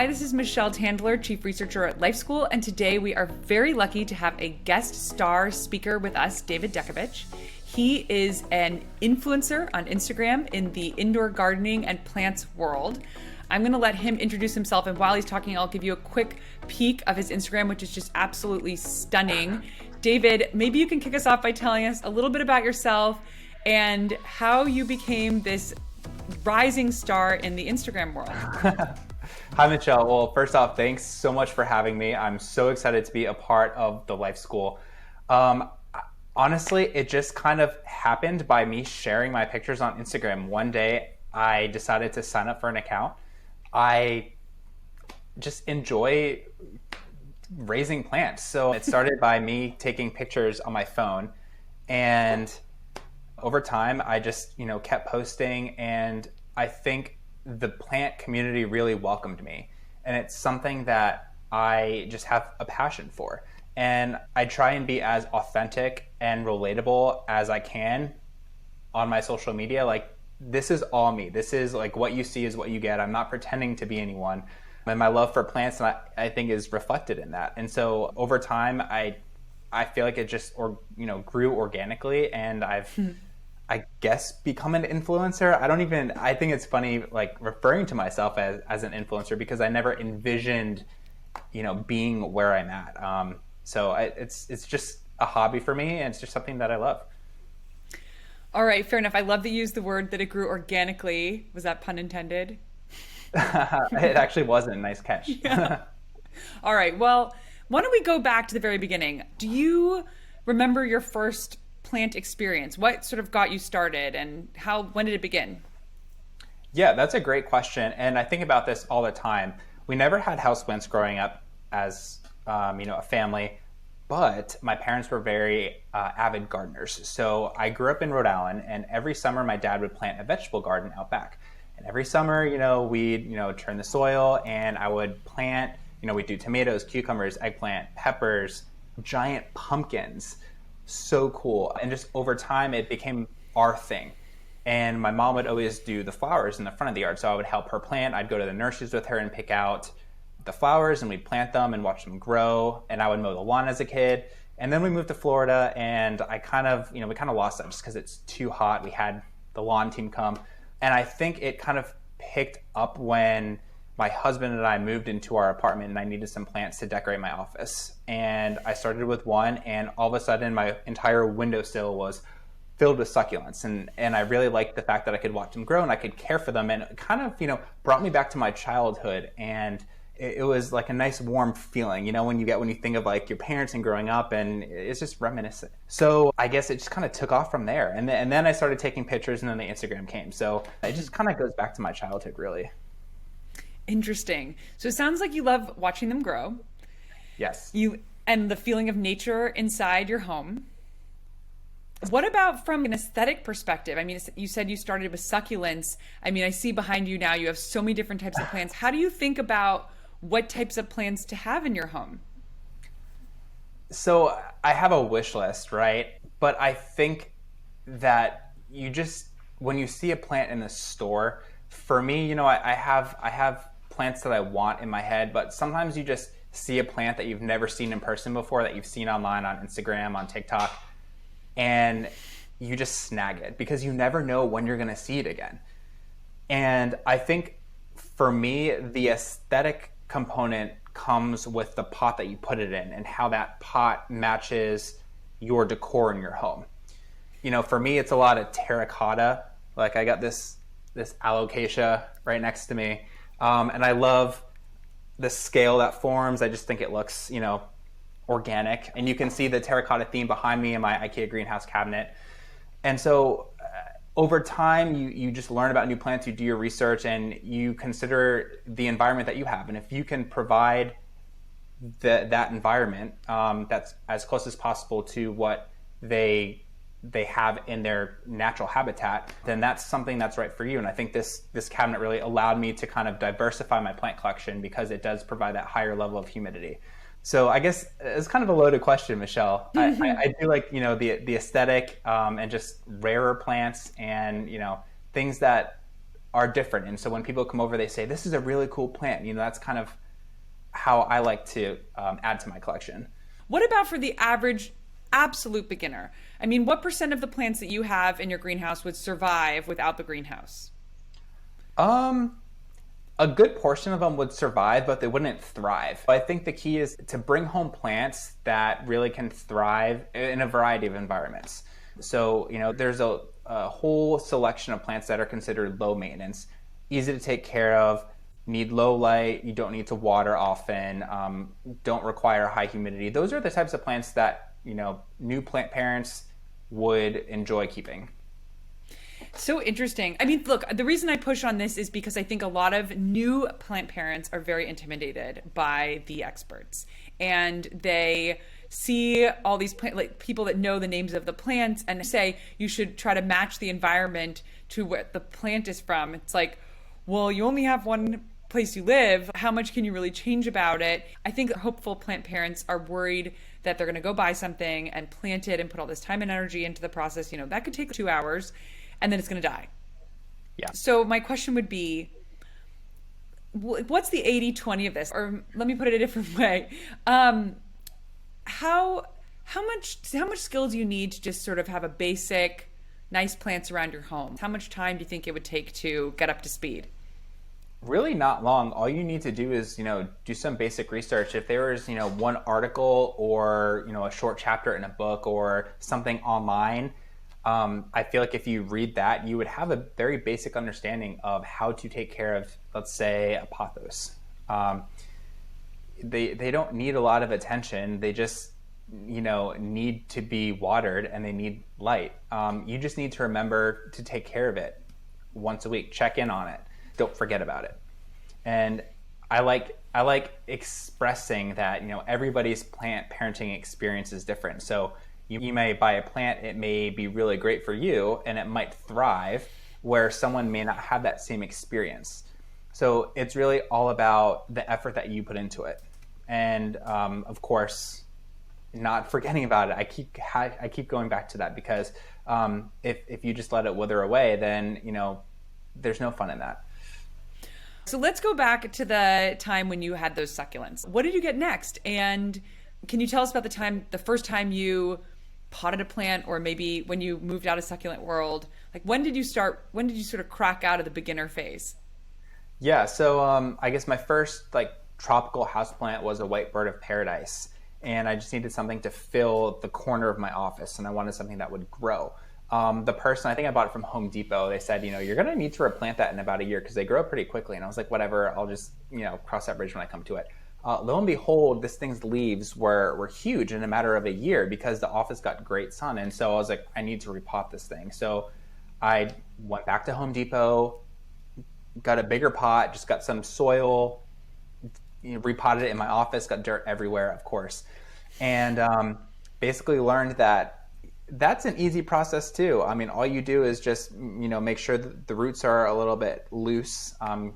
Hi, this is Michelle Tandler, Chief Researcher at Life School, and today we are very lucky to have a guest star speaker with us, David Dekevich. He is an influencer on Instagram in the indoor gardening and plants world. I'm going to let him introduce himself, and while he's talking, I'll give you a quick peek of his Instagram, which is just absolutely stunning. David, maybe you can kick us off by telling us a little bit about yourself and how you became this rising star in the Instagram world. Hi, Michelle. Well, first off, thanks so much for having me. I'm so excited to be a part of the Life School. Honestly, it just kind of happened by me sharing my pictures on Instagram. One day, I decided to sign up for an account. I just enjoy raising plants. So it started by me taking pictures on my phone, and over time, I just, kept posting, and I think the plant community really welcomed me. And it's something that I just have a passion for. And I try and be as authentic and relatable as I can on my social media. Like, this is all me. This is like what you see is what you get. I'm not pretending to be anyone. And my love for plants, and I think, is reflected in that. And so over time, I feel like it just grew organically, and I guess become an influencer. I think it's funny, like, referring to myself as an influencer, because I never envisioned, being where I'm at. So it's just a hobby for me, and it's just something that I love. All right, fair enough. I love that you used the word that it grew organically. Was that pun intended? It actually wasn't. Nice catch. Yeah. All right. Well, why don't we go back to the very beginning? Do you remember your first plant experience? What sort of got you started, and when did it begin? Yeah, that's a great question. And I think about this all the time. We never had houseplants growing up as, a family, but my parents were very avid gardeners. So I grew up in Rhode Island, and every summer my dad would plant a vegetable garden out back. And every summer, we'd, turn the soil, and I would plant, we'd do tomatoes, cucumbers, eggplant, peppers, giant pumpkins. So cool. And just over time, it became our thing. And my mom would always do the flowers in the front of the yard. So I would help her plant. I'd go to the nurseries with her and pick out the flowers, and we'd plant them and watch them grow. And I would mow the lawn as a kid. And then we moved to Florida, and we kind of lost that just because it's too hot. We had the lawn team come. And I think it kind of picked up when my husband and I moved into our apartment, and I needed some plants to decorate my office. And I started with one, and all of a sudden my entire windowsill was filled with succulents. And I really liked the fact that I could watch them grow and I could care for them. And it kind of, brought me back to my childhood. And it was like a nice warm feeling, when you think of like your parents and growing up, and it's just reminiscent. So I guess it just kind of took off from there. And then I started taking pictures, and then the Instagram came. So it just kind of goes back to my childhood, really. Interesting. So it sounds like you love watching them grow. Yes. And the feeling of nature inside your home. What about from an aesthetic perspective? I mean, you said you started with succulents. I mean, I see behind you now, you have so many different types of plants. How do you think about what types of plants to have in your home? So I have a wish list, right? But I think that when you see a plant in the store, for me, I have plants that I want in my head, but sometimes you just see a plant that you've never seen in person before, that you've seen online on Instagram, on TikTok, and you just snag it because you never know when you're going to see it again. And I think for me, the aesthetic component comes with the pot that you put it in and how that pot matches your decor in your home. For me, it's a lot of terracotta. Like, I got this alocasia right next to me. And I love the scale that forms. I just think it looks, organic. And you can see the terracotta theme behind me in my IKEA greenhouse cabinet. And so over time, you just learn about new plants, you do your research, and you consider the environment that you have. And if you can provide that environment that's as close as possible to what they have in their natural habitat, then that's something that's right for you. And I think this cabinet really allowed me to kind of diversify my plant collection because it does provide that higher level of humidity. So I guess it's kind of a loaded question, Michelle. I do like, the aesthetic and just rarer plants and, things that are different. And so when people come over, they say, this is a really cool plant. That's kind of how I like to add to my collection. What about for the average absolute beginner? I mean, what percent of the plants that you have in your greenhouse would survive without the greenhouse? A good portion of them would survive, but they wouldn't thrive. I think the key is to bring home plants that really can thrive in a variety of environments. So, there's a whole selection of plants that are considered low maintenance, easy to take care of, need low light, you don't need to water often, don't require high humidity. Those are the types of plants that, new plant parents would enjoy keeping. So interesting. I mean, look, the reason I push on this is because I think a lot of new plant parents are very intimidated by the experts, and they see all these people that know the names of the plants and say you should try to match the environment to what the plant is from. It's like, well, you only have one place you live. How much can you really change about it? I think hopeful plant parents are worried that they're going to go buy something and plant it and put all this time and energy into the process. That could take 2 hours. And then it's going to die. Yeah. So my question would be, what's the 80-20 of this? Or let me put it a different way. How much skill do you need to just sort of have a basic, nice plants around your home? How much time do you think it would take to get up to speed? Really not long. All you need to do is, do some basic research. If there was, one article or, a short chapter in a book or something online, I feel like if you read that, you would have a very basic understanding of how to take care of, let's say, a pothos. They don't need a lot of attention. They just, need to be watered and they need light. You just need to remember to take care of it once a week. Check in on it. Don't forget about it. And I like expressing that, everybody's plant parenting experience is different. So you may buy a plant, it may be really great for you, and it might thrive, where someone may not have that same experience. So it's really all about the effort that you put into it. And of course, not forgetting about it. I keep going back to that because if you just let it wither away, then, there's no fun in that. So let's go back to the time when you had those succulents. What did you get next? And can you tell us about the first time you potted a plant, or maybe when you moved out of succulent world? Like, when did you sort of crack out of the beginner phase? Yeah, so I guess my first tropical houseplant was a white bird of paradise, and I just needed something to fill the corner of my office, and I wanted something that would grow. The person, I think I bought it from Home Depot, they said, you're going to need to replant that in about a year because they grow pretty quickly. And I was like, whatever, I'll just, cross that bridge when I come to it. Lo and behold, this thing's leaves were huge in a matter of a year because the office got great sun. And so I was like, I need to repot this thing. So I went back to Home Depot, got a bigger pot, just got some soil, repotted it in my office, got dirt everywhere, of course. And basically learned that that's an easy process too. I mean, all you do is just, make sure that the roots are a little bit loose.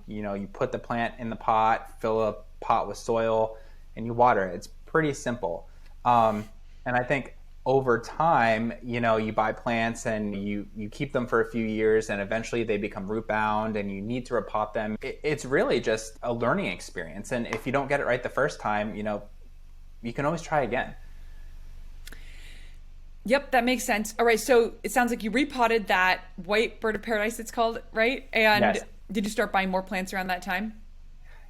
You put the plant in the pot, fill a pot with soil, and you water it. It's pretty simple. And I think over time, you buy plants and you keep them for a few years, and eventually they become root bound and you need to repot them. It's really just a learning experience. And if you don't get it right the first time, you can always try again. Yep, that makes sense. All right, so it sounds like you repotted that white bird of paradise, it's called, right? And yes. Did you start buying more plants around that time?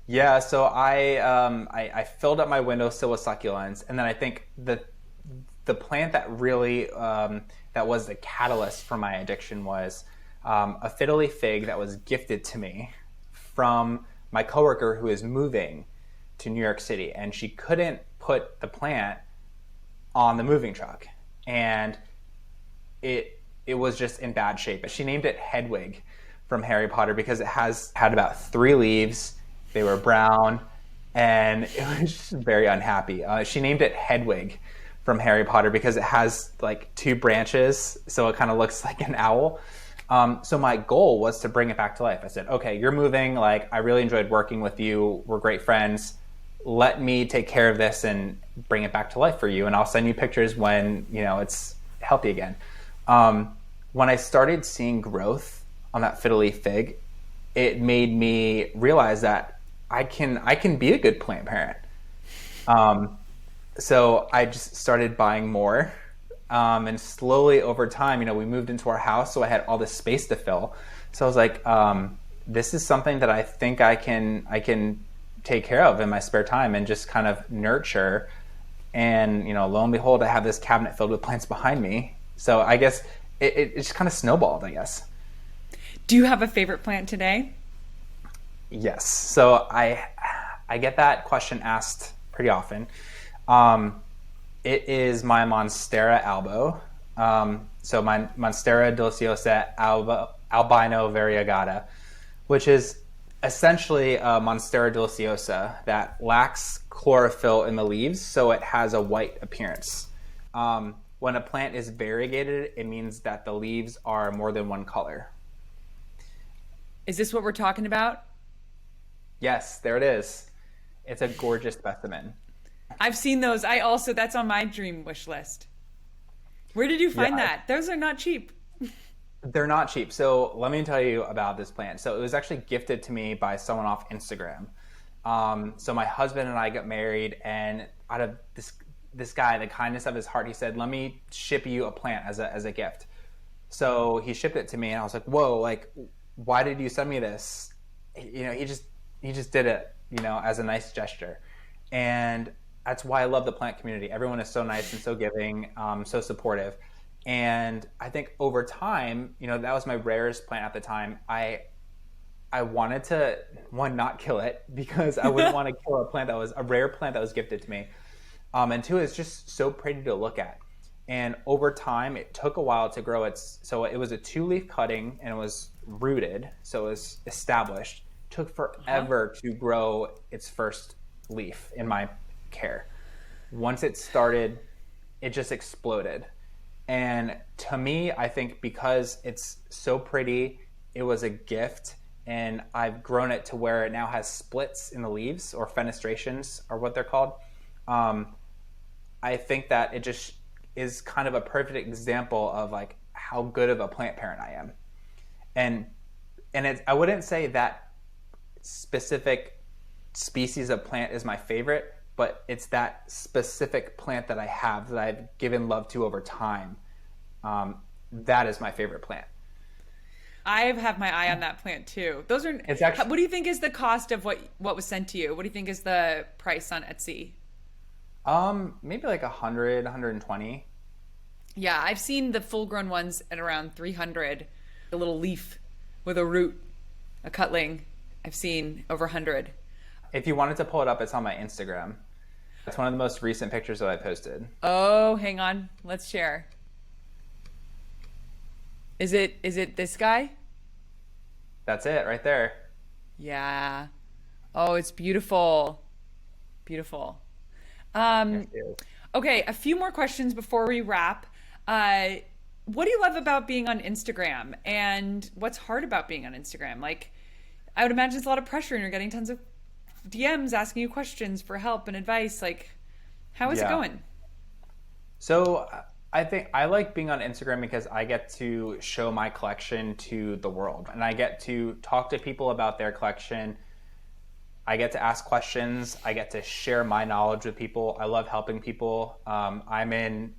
Yeah, so I filled up my windowsill with succulents, and then I think the plant that really that was the catalyst for my addiction was a fiddly fig that was gifted to me from my coworker who is moving to New York City, and she couldn't put the plant on the moving truck. And it was just in bad shape. She named it Hedwig from Harry Potter because it had about 3 leaves. They were brown, and it was just very unhappy. She named it Hedwig from Harry Potter because it has 2 branches, so it kind of looks like an owl. So my goal was to bring it back to life. I said, okay, you're moving. I really enjoyed working with you. We're great friends. Let me take care of this and bring it back to life for you. And I'll send you pictures when, it's healthy again. When I started seeing growth on that fiddly fig, it made me realize that I can be a good plant parent. Um, so I just started buying more. And slowly over time, we moved into our house, so I had all this space to fill. So I was like, this is something that I think I can take care of in my spare time and just kind of nurture. And lo and behold, I have this cabinet filled with plants behind me. So I guess it just kind of snowballed, I guess. Do you have a favorite plant today? Yes. So I get that question asked pretty often. Um, it is my Monstera albo. So my Monstera deliciosa albino variegata, which is essentially a Monstera deliciosa that lacks chlorophyll in the leaves, so it has a white appearance. When a plant is variegated, it means that the leaves are more than one color. Is this what we're talking about? Yes, there it is. It's a gorgeous specimen. I've seen those. That's on my dream wish list. Where did you find Yeah, that? Those are not cheap. they're not cheap. So let me tell you about this plant. So it was actually gifted to me by someone off Instagram. So my husband and I got married, and out of this guy, the kindness of his heart, he said, "Let me ship you a plant as a gift." So he shipped it to me, and I was like, "Whoa! Like, why did you send me this?" He just did it, as a nice gesture, and that's why I love the plant community. Everyone is so nice and so giving, so supportive. And I think over time, that was my rarest plant at the time. I wanted to, one, not kill it because I wouldn't want to kill a plant that was a rare plant that was gifted to me. And two, it's just so pretty to look at. And over time, it took a while to grow so it was a 2-leaf cutting and it was rooted, so it was established. Took Uh-huh. forever to grow its first leaf in my care. Once it started, it just exploded. And to me, I think because it's so pretty, it was a gift. And I've grown it to where it now has splits in the leaves, or fenestrations are what they're called. Um, I think that it just is kind of a perfect example of like how good of a plant parent I am. And I wouldn't say that specific species of plant is my favorite, but it's that specific plant that I have that I've given love to over time. Um, that is my favorite plant. I have my eye on that plant too. Those are. It's actually What do you think is the cost of what was sent to you? What do you think is the price on Etsy? maybe like 100, 120. Yeah, I've seen the full-grown ones at around 300. A little leaf with a root, a cutling. I've seen over 100. If you wanted to pull it up, it's on my Instagram. It's one of the most recent pictures that I posted. Oh, hang on. Let's share. Is it this guy? That's it right there. Yeah. Oh, it's beautiful. Beautiful. Yes, Um, it is. okay, a few more questions before we wrap. Uh, what do you love about being on Instagram, and what's hard about being on Instagram? Like, I would imagine it's a lot of pressure and you're getting tons of DMs asking you questions for help and advice. Like, how is it Yeah. going? So I think I like being on Instagram because I get to show my collection to the world, and I get to talk to people about their collection. I get to ask questions. I get to share my knowledge with people. I love helping people. I'm in,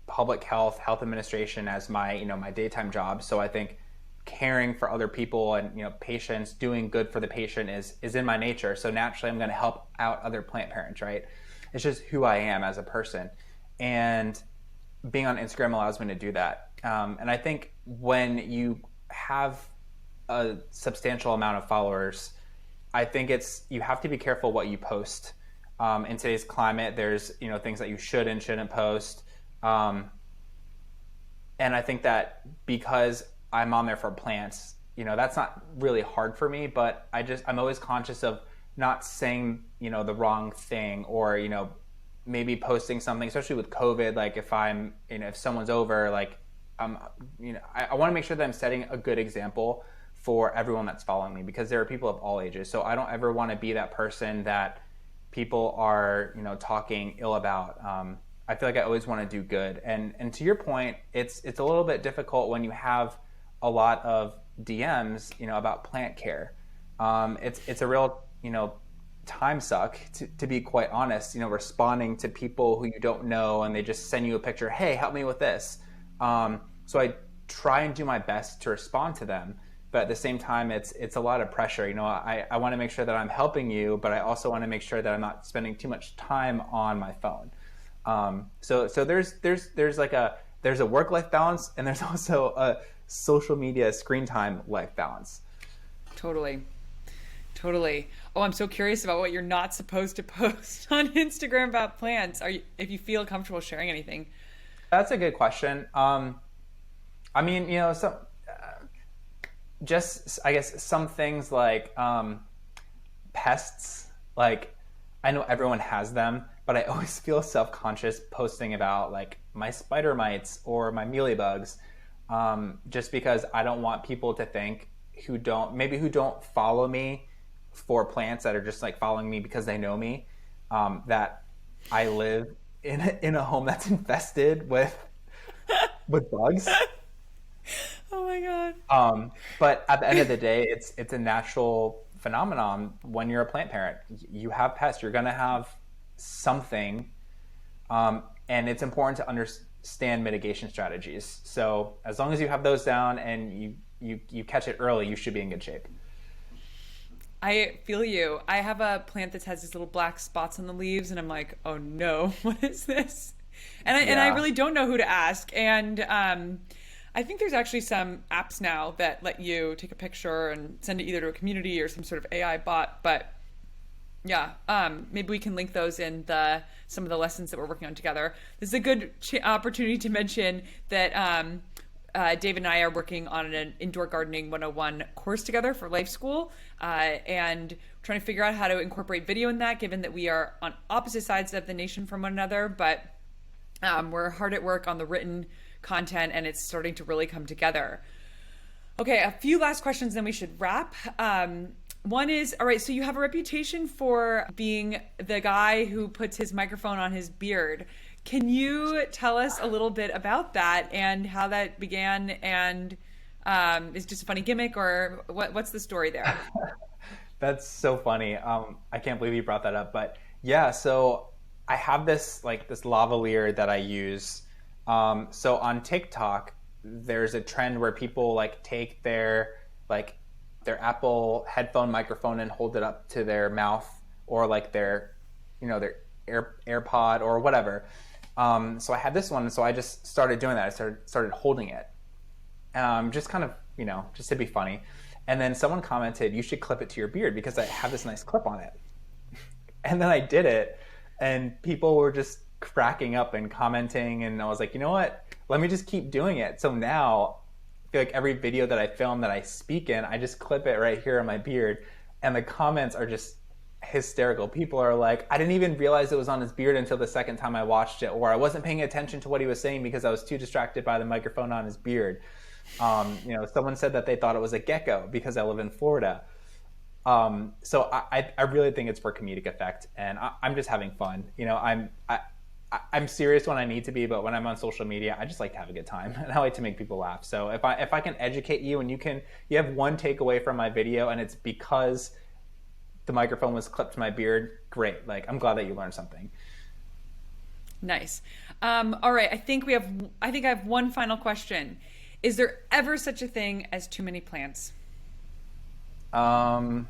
public health administration as my, my daytime job. So I think caring for other people and, patients, doing good for the patient is in my nature. So naturally, I'm going to help out other plant parents, right? It's just who I am as a person. And being on Instagram allows me to do that. And I think when you have a substantial amount of followers, I think you have to be careful what you post. In today's climate, there's things that you should and shouldn't post. Um, and I think that because I'm on there for plants, that's not really hard for me. But I'm always conscious of not saying the wrong thing, or maybe posting something, especially with COVID. Like if someone's over, like I want to make sure that I'm setting a good example for everyone that's following me, because there are people of all ages. So I don't ever want to be that person that people are, talking ill about. I feel like I always want to do good. And to your point, it's a little bit difficult when you have a lot of DMs, about plant care. It's a real, time suck to be quite honest, responding to people who you don't know and they just send you a picture, hey, help me with this. So I try and do my best to respond to them. But at the same time, it's a lot of pressure. I want to make sure that I'm helping you, but I also want to make sure that I'm not spending too much time on my phone. So there's a work life balance, and there's also a social media screen time life balance. Totally. Totally. Oh, I'm so curious about what you're not supposed to post on Instagram about plants. If you feel comfortable sharing anything? That's a good question. I mean, some just I guess some things like pests. Like I know everyone has them, but I always feel self-conscious posting about like my spider mites or my mealybugs, just because I don't want people to think who don't follow me for plants, that are just like following me because they know me, that I live in a home that's infested with bugs. Oh my God. But at the end of the day, it's a natural phenomenon when you're a plant parent. You have pests, you're going to have something, and it's important to understand mitigation strategies. So as long as you have those down and you catch it early, you should be in good shape. I feel you. I have a plant that has these little black spots on the leaves, and I'm like, oh no, what is this? And I Yeah. really don't know who to ask. And I think there's actually some apps now that let you take a picture and send it either to a community or some sort of AI bot. But yeah, maybe we can link those in some of the lessons that we're working on together. This is a good opportunity to mention that David and I are working on an indoor gardening 101 course together for Life School, and trying to figure out how to incorporate video in that, given that we are on opposite sides of the nation from one another. But we're hard at work on the written content, and it's starting to really come together. Okay, a few last questions, then we should wrap. One is, all right, so you have a reputation for being the guy who puts his microphone on his beard. Can you tell us a little bit about that and how that began, and is it just a funny gimmick, or what's the story there? That's so funny. I can't believe you brought that up, but yeah. So I have this lavalier that I use. So on TikTok, there's a trend where people like take their Apple headphone microphone and hold it up to their mouth, or like their AirPod or whatever. So I had this one, and so I just started doing that. I started holding it, just kind of, just to be funny. And then someone commented, you should clip it to your beard because I have this nice clip on it. And then I did it, and people were just cracking up and commenting, and I was like, you know what? Let me just keep doing it. So now I feel like every video that I film that I speak in, I just clip it right here on my beard, and the comments are just hysterical. People are like, I didn't even realize it was on his beard until the second time I watched it, or I wasn't paying attention to what he was saying because I was too distracted by the microphone on his beard. Someone said that they thought it was a gecko because I live in Florida. So I really think it's for comedic effect, and I'm just having fun. I'm serious when I need to be, but when I'm on social media, I just like to have a good time, and I like to make people laugh. So if I can educate you, and you have one takeaway from my video, and it's because the microphone was clipped to my beard, great. Like, I'm glad that you learned something. Nice. All right, I think I have one final question. Is there ever such a thing as too many plants? No.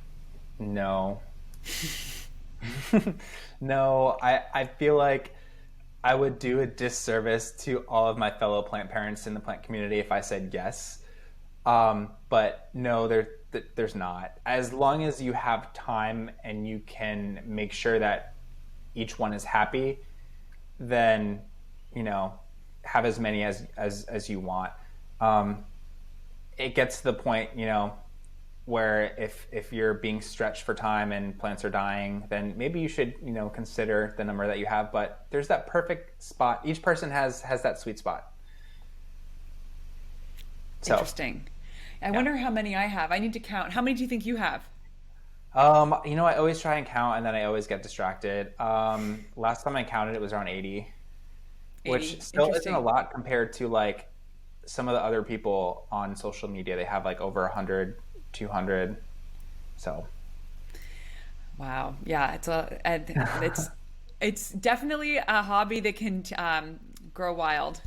No, I feel like I would do a disservice to all of my fellow plant parents in the plant community if I said yes. But no, there's not. As long as you have time and you can make sure that each one is happy, then, have as many as you want. It gets to the point, where if you're being stretched for time and plants are dying, then maybe you should, consider the number that you have. But there's that perfect spot. Each person has that sweet spot. So, Interesting. I wonder how many I have. I need to count. How many do you think you have? I always try and count, and then I always get distracted. Last time I counted, it was around 80, which 80. still isn't a Interesting. lot compared to like some of the other people on social media, they have like over 100, 200. So Wow. Yeah, it's definitely a hobby that can grow wild,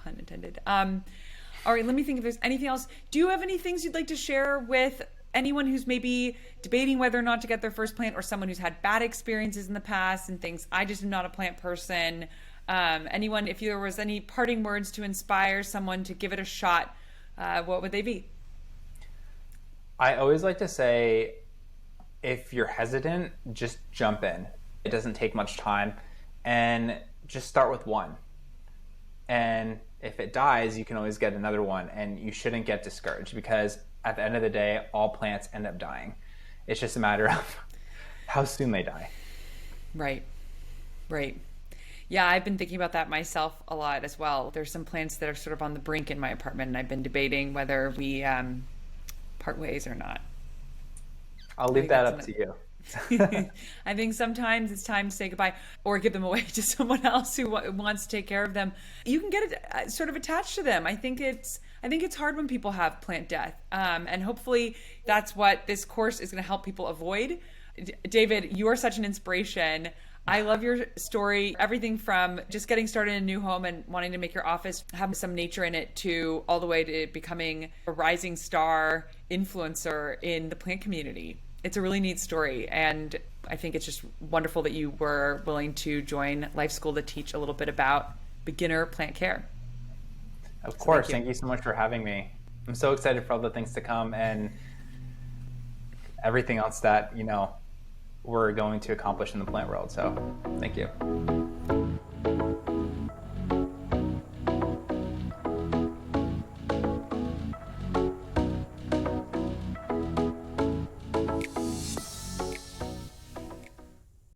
pun intended. All right, let me think if there's anything else. Do you have any things you'd like to share with anyone who's maybe debating whether or not to get their first plant, or someone who's had bad experiences in the past and thinks, I just am not a plant person? Anyone, if there was any parting words to inspire someone to give it a shot, what would they be? I always like to say, if you're hesitant, just jump in. It doesn't take much time, and just start with one. And if it dies, you can always get another one, and you shouldn't get discouraged, because at the end of the day, all plants end up dying. It's just a matter of how soon they die. Right. Right. Yeah, I've been thinking about that myself a lot as well. There's some plants that are sort of on the brink in my apartment, and I've been debating whether we part ways or not. I'll leave that up to you. I think sometimes it's time to say goodbye or give them away to someone else who wants to take care of them. You can get sort of attached to them. I think it's hard when people have plant death, and hopefully that's what this course is going to help people avoid. David, you are such an inspiration. I love your story. Everything from just getting started in a new home and wanting to make your office have some nature in it, to all the way to becoming a rising star influencer in the plant community. It's a really neat story, and I think it's just wonderful that you were willing to join Life School to teach a little bit about beginner plant care. Of course. Thank you so much for having me. I'm so excited for all the things to come and everything else that, we're going to accomplish in the plant world. So thank you.